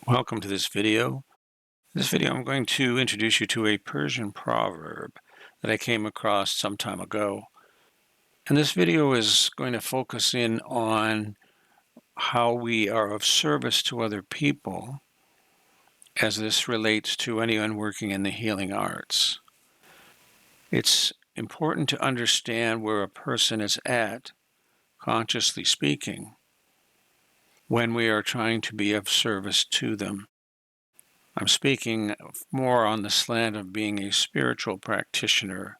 Welcome to this video. In this video, I'm going to introduce you to a Persian proverb that I came across some time ago. And this video is going to focus in on how we are of service to other people as this relates to anyone working in the healing arts. It's important to understand where a person is at, consciously speaking, when we are trying to be of service to them. I'm speaking more on the slant of being a spiritual practitioner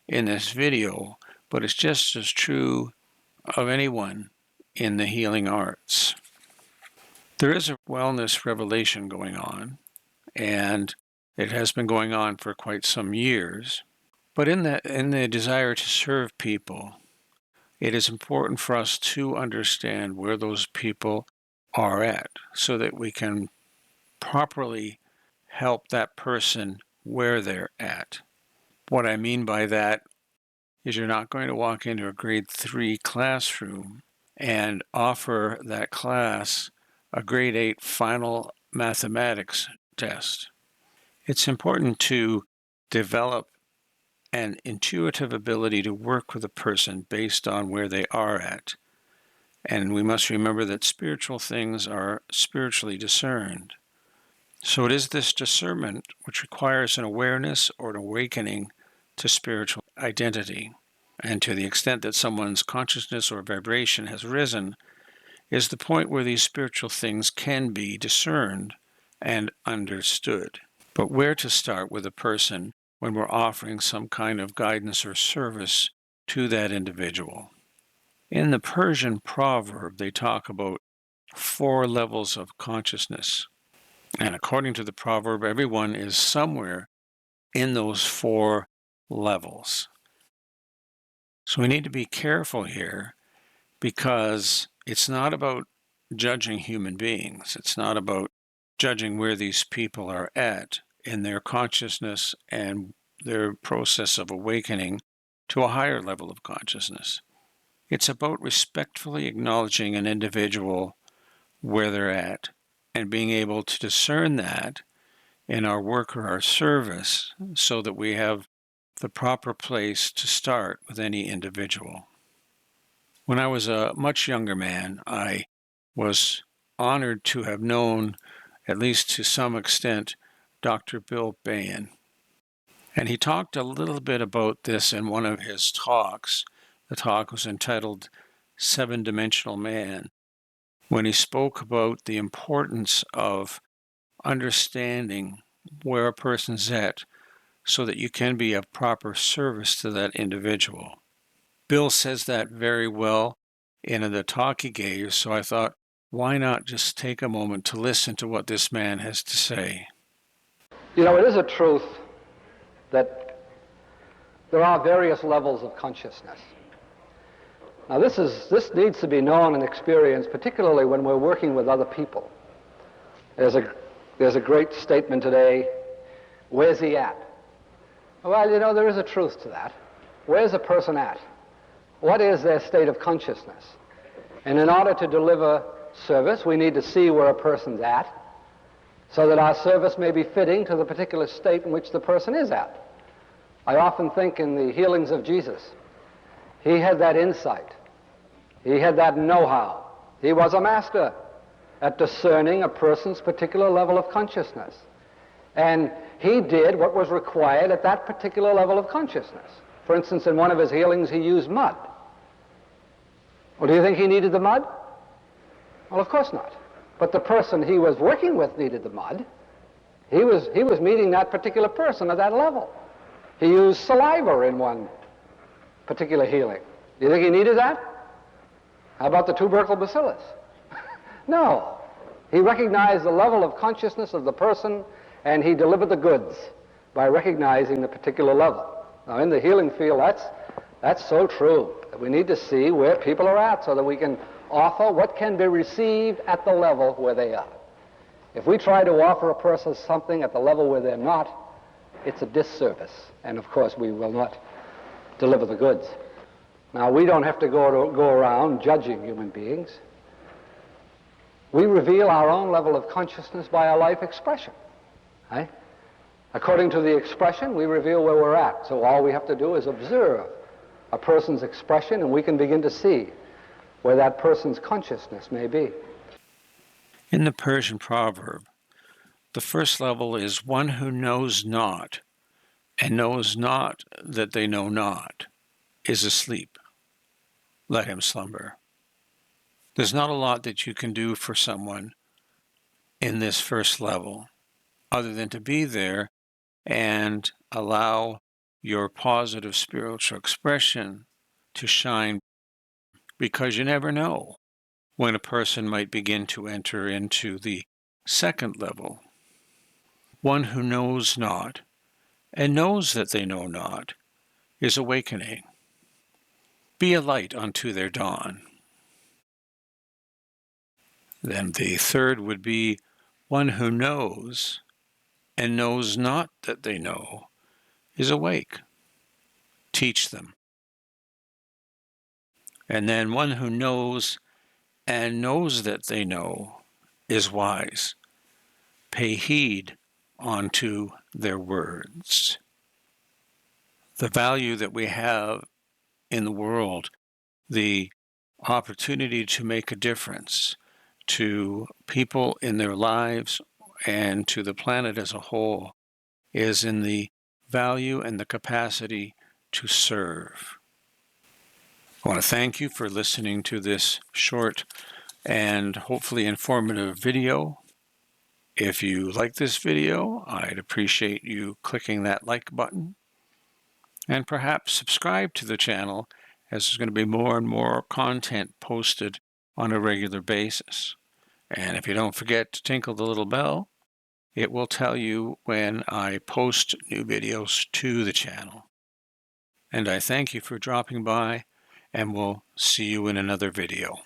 in this video, but it's just as true of anyone in the healing arts. There is a wellness revelation going on, and it has been going on for quite some years. But in the desire to serve people, it is important for us to understand where those people are at so that we can properly help that person where they're at. What I mean by that is you're not going to walk into a grade 3 classroom and offer that class a grade 8 final mathematics test. It's important to develop an intuitive ability to work with a person based on where they are at. And we must remember that spiritual things are spiritually discerned. So it is this discernment which requires an awareness or an awakening to spiritual identity. And to the extent that someone's consciousness or vibration has risen, is the point where these spiritual things can be discerned and understood. But where to start with a person when we're offering some kind of guidance or service to that individual? In the Persian proverb, they talk about 4 levels of consciousness. And according to the proverb, everyone is somewhere in those 4 levels. So we need to be careful here because it's not about judging human beings. It's not about judging where these people are at in their consciousness and their process of awakening to a higher level of consciousness. It's about respectfully acknowledging an individual where they're at and being able to discern that in our work or our service so that we have the proper place to start with any individual. When I was a much younger man, I was honored to have known, at least to some extent, Dr. Bill Bain. And he talked a little bit about this in one of his talks. The talk was entitled Seven-Dimensional Man, when he spoke about the importance of understanding where a person's at so that you can be of proper service to that individual. Bill says that very well in the talk he gave, so I thought, why not just take a moment to listen to what this man has to say? You know, it is a truth that there are various levels of consciousness. Now, this needs to be known and experienced, particularly when we're working with other people. There's a great statement today, where's he at? Well, you know, there is a truth to that. Where's a person at? What is their state of consciousness? And in order to deliver service, we need to see where a person's at so that our service may be fitting to the particular state in which the person is at. I often think in the healings of Jesus, he had that insight. He had that know-how. He was a master at discerning a person's particular level of consciousness. And he did what was required at that particular level of consciousness. For instance, in one of his healings, he used mud. Well, do you think he needed the mud? Well, of course not. But the person he was working with needed the mud. He was meeting that particular person at that level. He used saliva in one particular healing. Do you think he needed that? How about the tubercle bacillus? No. He recognized the level of consciousness of the person, and he delivered the goods by recognizing the particular level. Now, in the healing field, that's so true. We need to see where people are at so that we can offer what can be received at the level where they are. If we try to offer a person something at the level where they're not, it's a disservice. And of course, we will not deliver the goods. Now, we don't have to go around judging human beings. We reveal our own level of consciousness by our life expression. Right? According to the expression, we reveal where we're at. So all we have to do is observe a person's expression, and we can begin to see where that person's consciousness may be. In the Persian proverb, the first level is one who knows not, and knows not that they know not, is asleep. Let him slumber. There's not a lot that you can do for someone in this first level other than to be there and allow your positive spiritual expression to shine, because you never know when a person might begin to enter into the second level. One who knows not and knows that they know not is awakening. Be a light unto their dawn. Then the third would be one who knows and knows not that they know is awake. Teach them. And then one who knows and knows that they know is wise. Pay heed unto their words. The value that we have in the world, the opportunity to make a difference to people in their lives and to the planet as a whole, is in the value and the capacity to serve. I want to thank you for listening to this short and hopefully informative video. If you like this video, I'd appreciate you clicking that like button and perhaps subscribe to the channel, as there's going to be more and more content posted on a regular basis. And if you don't forget to tinkle the little bell, it will tell you when I post new videos to the channel. And I thank you for dropping by, and we'll see you in another video.